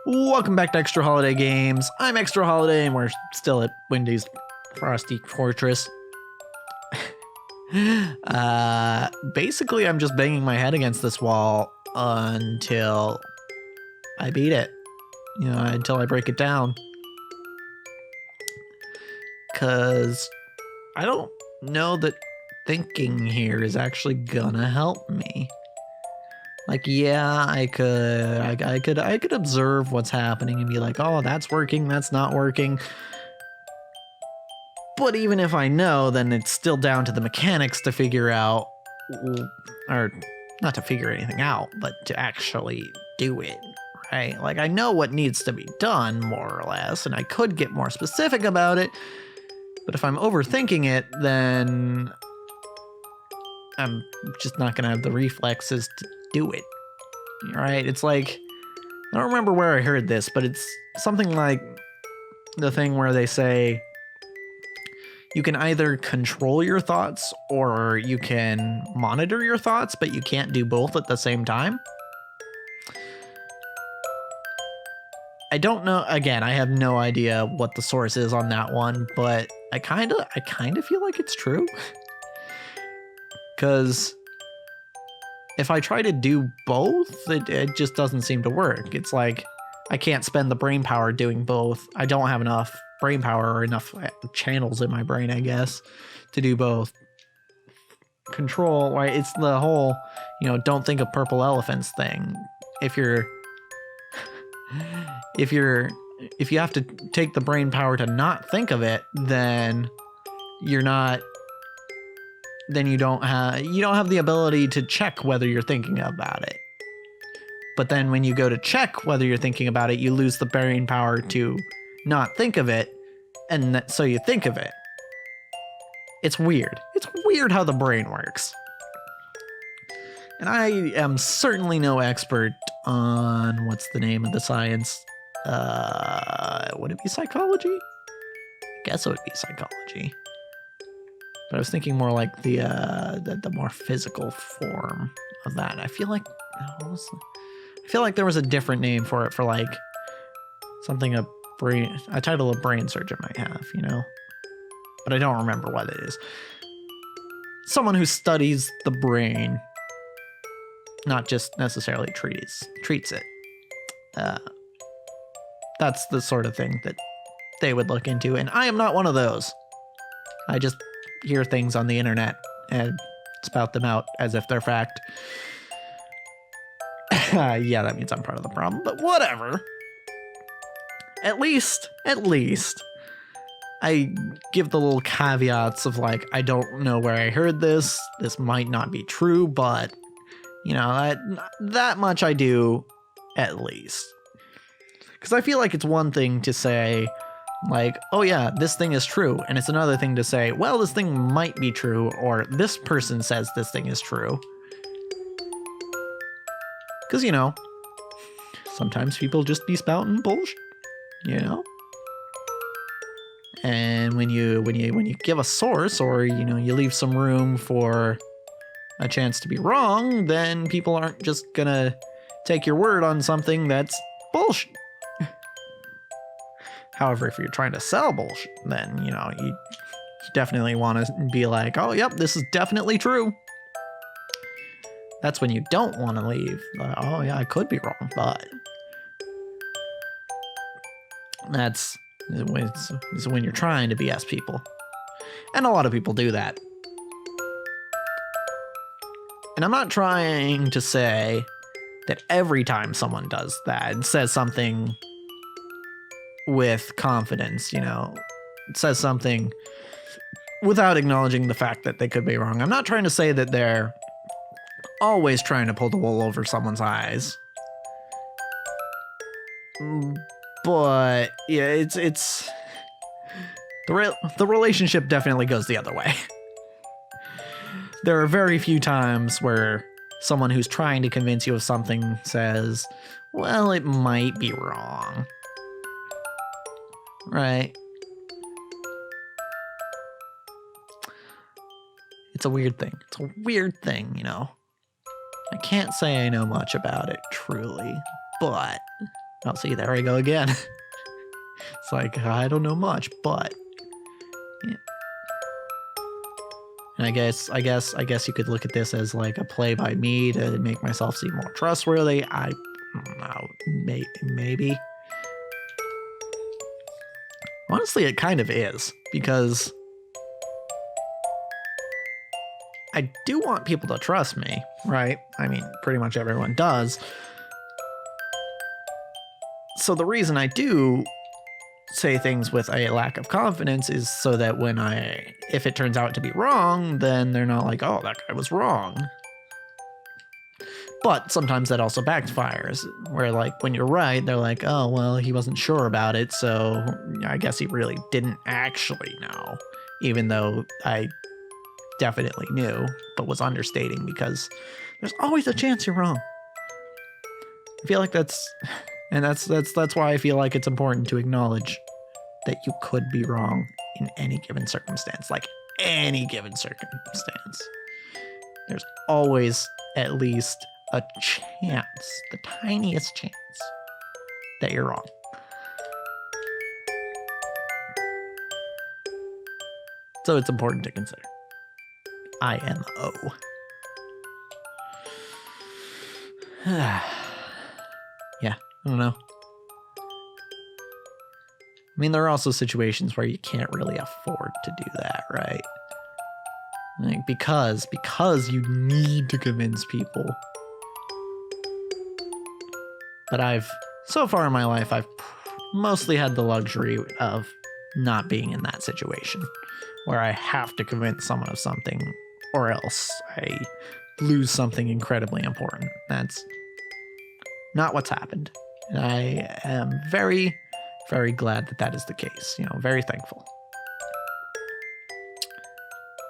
Welcome back to Extra Holiday Games. I'm Extra Holiday, and we're still at Wendy's Frosty Fortress. Basically, I'm just banging my head against this wall until I beat it. You know, until I break it down. Because I don't know that thinking here is actually gonna help me. Like, yeah, I could observe what's happening and be like, oh, that's working, that's not working. But even if I know, then it's still down to the mechanics to figure out, or not to figure anything out, but to actually do it, right? Like, I know what needs to be done, more or less, and I could get more specific about it, but if I'm overthinking it, then I'm just not gonna have the reflexes to do it, right? It's like, I don't remember where I heard this, but it's something like the thing where they say you can either control your thoughts or you can monitor your thoughts, but you can't do both at the same time. I don't know. Again, I have no idea what the source is on that one, but I kind of feel like it's true. Because if I try to do both, it just doesn't seem to work. It's like I can't spend the brain power doing both. I don't have enough brain power or enough channels in my brain, I guess, to do both. Control, right? It's the whole, don't think of purple elephants thing. If you have to take the brain power to not think of it, then you don't have the ability to check whether you're thinking about it. But then when you go to check whether you're thinking about it, you lose the brain power to not think of it, and so you think of it. It's weird. It's weird how the brain works. And I am certainly no expert on what's the name of the science. Would it be psychology? I guess it would be psychology. But I was thinking more like the more physical form of that. I feel like there was a different name for it, for like something a title a brain surgeon might have, but I don't remember what it is. Someone who studies the brain, not just necessarily treats it. That's the sort of thing that they would look into, and I am not one of those. I just hear things on the internet and spout them out as if they're fact. Yeah, that means I'm part of the problem, but whatever. At least, I give the little caveats of like, I don't know where I heard this. This might not be true, but, that much I do, at least. Because I feel like it's one thing to say, like, oh yeah, this thing is true. And it's another thing to say, well, this thing might be true, or this person says this thing is true. Because, sometimes people just be spouting bullshit, And when you give a source, or, you leave some room for a chance to be wrong, then people aren't just gonna take your word on something that's bullshit. However, if you're trying to sell bullshit, then, you definitely want to be like, oh, yep, this is definitely true. That's when you don't want to leave. Oh, yeah, I could be wrong, but that's when you're trying to BS people. And a lot of people do that. And I'm not trying to say that every time someone does that and says something with confidence, says something without acknowledging the fact that they could be wrong. I'm not trying to say that they're always trying to pull the wool over someone's eyes. But yeah, it's the relationship definitely goes the other way. There are very few times where someone who's trying to convince you of something says, well, it might be wrong. Right? It's a weird thing. I can't say I know much about it, truly, but Oh, see, there I go again. It's like, I don't know much, but yeah. And I guess you could look at this as like a play by me to make myself seem more trustworthy. I don't know, maybe. Honestly, it kind of is, because I do want people to trust me, right? I mean, pretty much everyone does. So the reason I do say things with a lack of confidence is so that if it turns out to be wrong, then they're not like, oh, that guy was wrong. But sometimes that also backfires, where like when you're right, they're like, oh, well, he wasn't sure about it, so I guess he really didn't actually know, even though I definitely knew, but was understating, because there's always a chance you're wrong. I feel like that's why I feel like it's important to acknowledge that you could be wrong in any given circumstance, like any given circumstance. There's always at least a chance, the tiniest chance, that you're wrong. So it's important to consider. IMO. Yeah, I don't know. I mean, there are also situations where you can't really afford to do that, right? Like, because you need to convince people. But so far in my life, I've mostly had the luxury of not being in that situation where I have to convince someone of something, or else I lose something incredibly important. That's not what's happened. And I am very, very glad that is the case. You know, very thankful.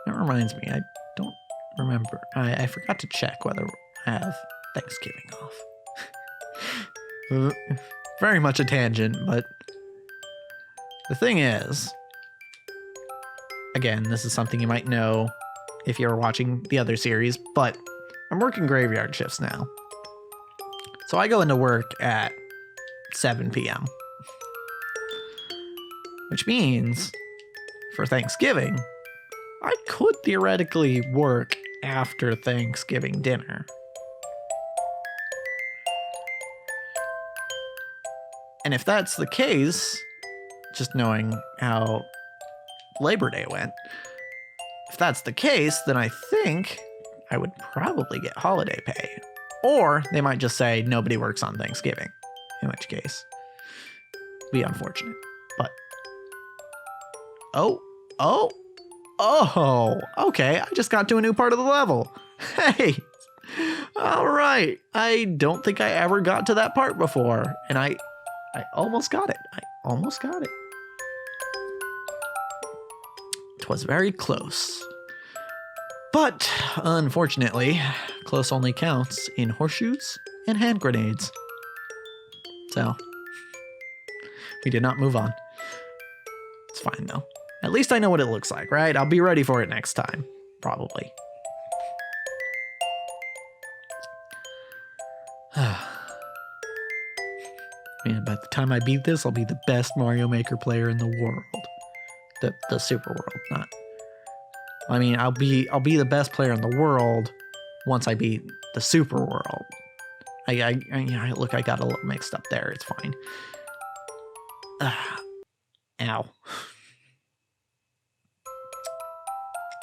That reminds me, I don't remember. I forgot to check whether I have Thanksgiving off. Very much a tangent, but the thing is, again, this is something you might know if you're watching the other series, but I'm working graveyard shifts now. So I go into work at 7 p.m. Which means for Thanksgiving, I could theoretically work after Thanksgiving dinner. And if that's the case, just knowing how Labor Day went, if that's the case, then I think I would probably get holiday pay. Or they might just say nobody works on Thanksgiving, in which case, it'd be unfortunate. But, okay, I just got to a new part of the level. Hey, all right. I don't think I ever got to that part before, and I almost got it. It was very close. But, unfortunately, close only counts in horseshoes and hand grenades. So, we did not move on. It's fine, though. At least I know what it looks like, right? I'll be ready for it next time. Probably. Man, by the time I beat this, I'll be the best Mario Maker player in the world. The super world, not... I mean, I'll be the best player in the world once I beat the super world. Look, I got a little mixed up there. It's fine. Ow.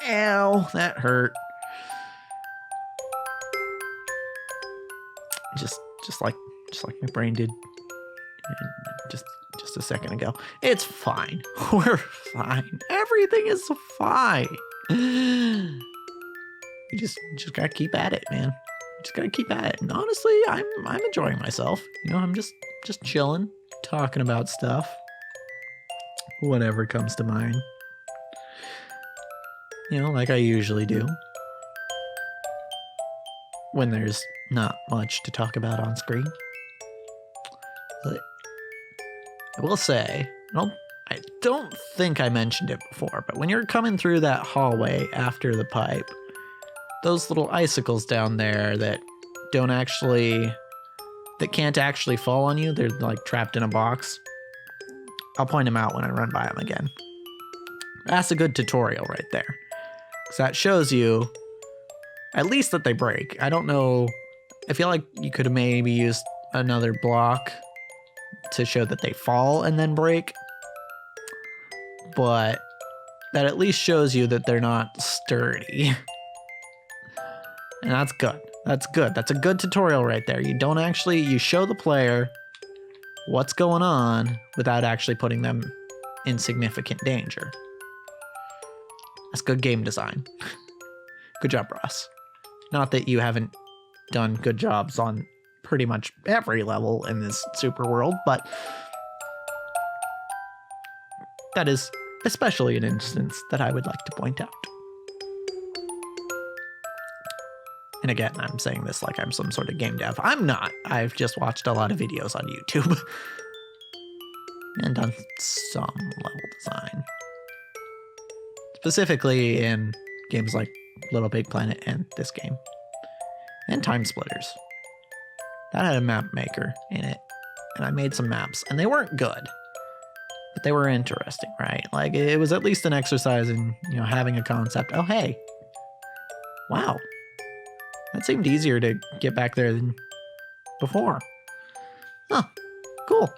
Ow, that hurt. Just like my brain did just a second ago. It's fine. We're fine. Everything is fine. You just gotta keep at it, man. Just gotta keep at it. And honestly, I'm enjoying myself. You know, I'm just chilling, talking about stuff. Whatever comes to mind. You know, like I usually do. When there's not much to talk about on screen. But I will say, I don't think I mentioned it before, but when you're coming through that hallway after the pipe, those little icicles down there that don't actually that can't actually fall on you. They're like trapped in a box. I'll point them out when I run by them again. That's a good tutorial right there. Because that shows you at least that they break. I don't know. I feel like you could have maybe used another block to show that they fall and then break. But that at least shows you that they're not sturdy. And that's good. That's good. That's a good tutorial right there. You show the player what's going on without actually putting them in significant danger. That's good game design. Good job, Ross. Not that you haven't done good jobs on pretty much every level in this super world, but that is especially an instance that I would like to point out. And again, I'm saying this like I'm some sort of game dev. I'm not. I've just watched a lot of videos on YouTube and done some level design. Specifically in games like Little Big Planet and this game. And Time Splitters. That had a map maker in it. And I made some maps. And they weren't good. But they were interesting, right? Like, it was at least an exercise in, having a concept. Oh, hey. Wow. That seemed easier to get back there than before. Huh. Cool.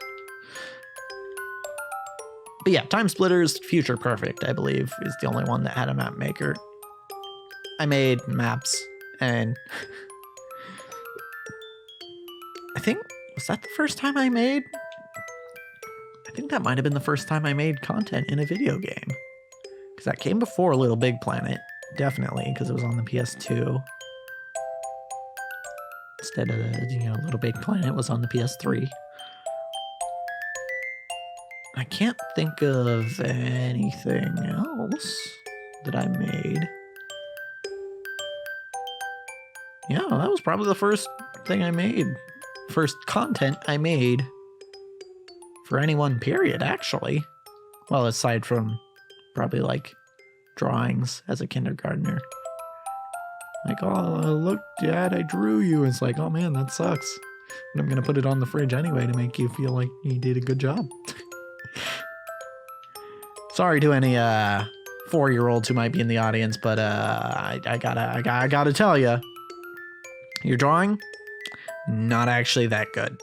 But yeah, Time Splitters, Future Perfect, I believe, is the only one that had a map maker. I made maps, and I think, was that the first time I made? I think that might have been the first time I made content in a video game. Because that came before Little Big Planet, definitely, because it was on the PS2. Instead of, Little Big Planet was on the PS3. I can't think of anything else that I made. Yeah, that was probably the first thing I made. First content I made for any one period, actually. Well, aside from probably like drawings as a kindergartner. Like, oh, look, Dad, I drew you. It's like, oh man, that sucks. And I'm going to put it on the fridge anyway to make you feel like you did a good job. Sorry to any 4-year-olds who might be in the audience, but I gotta tell you, your drawing, not actually that good.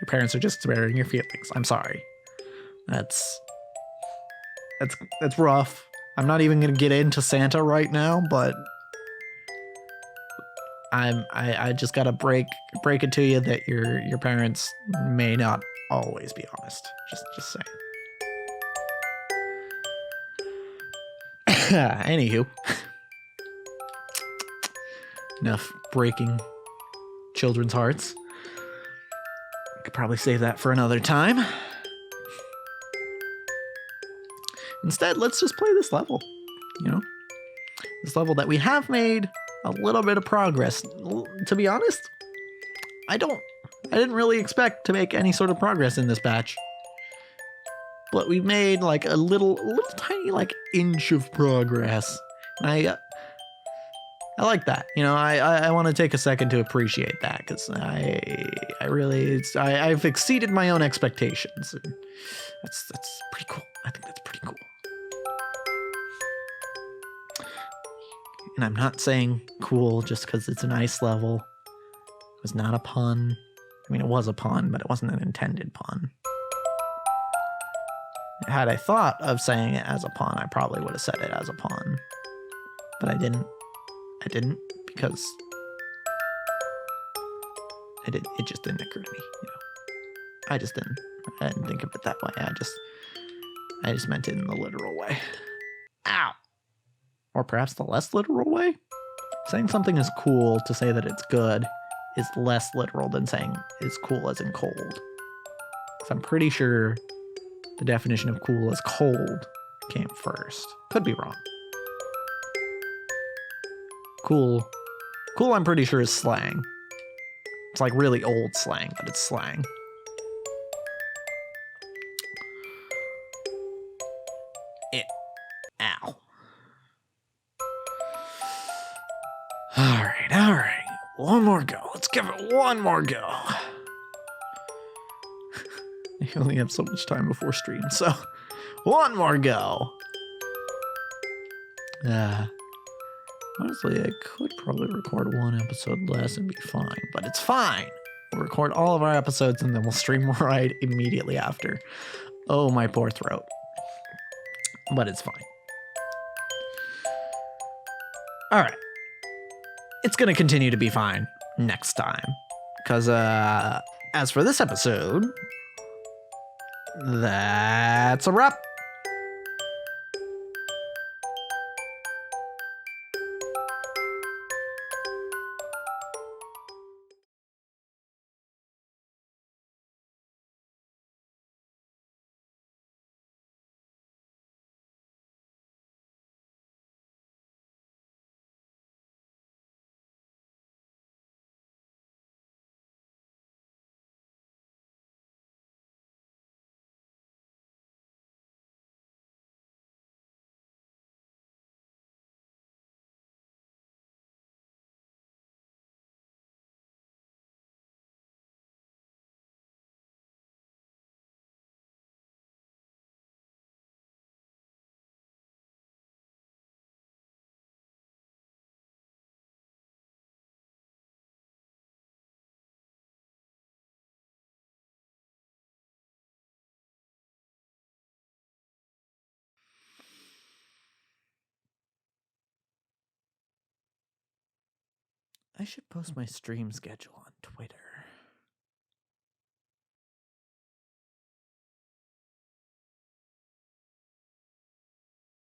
Your parents are just sparing your feelings. I'm sorry. That's rough. I'm not even gonna get into Santa right now, but I just gotta break it to you that your parents may not always be honest. Just saying. Anywho, enough breaking children's hearts. I could probably save that for another time. Instead, let's just play this level. This level that we have made a little bit of progress. To be honest, I didn't really expect to make any sort of progress in this batch. But we made like a little tiny like inch of progress. I like that. I want to take a second to appreciate that because I've exceeded my own expectations. And that's pretty cool. I think that's pretty cool. And I'm not saying cool just because it's a nice level. It was not a pun. I mean, it was a pun, but it wasn't an intended pun. Had I thought of saying it as a pun, I probably would have said it as a pun. But I didn't. I didn't because it just didn't occur to me. I didn't think of it that way. I just meant it in the literal way. Ow! Or perhaps the less literal way? Saying something is cool to say that it's good is less literal than saying it's cool as in cold. Because I'm pretty sure the definition of cool as cold came first. Could be wrong. Cool, I'm pretty sure is slang. It's like really old slang, but it's slang. Ow. All right. One more go. Let's give it one more go. I only have so much time before stream, so one more go. Honestly, I could probably record one episode less and be fine, but it's fine. We'll record all of our episodes and then we'll stream right immediately after. Oh, my poor throat. But it's fine. All right. It's going to continue to be fine next time. Because as for this episode, that's a wrap. I should post my stream schedule on Twitter.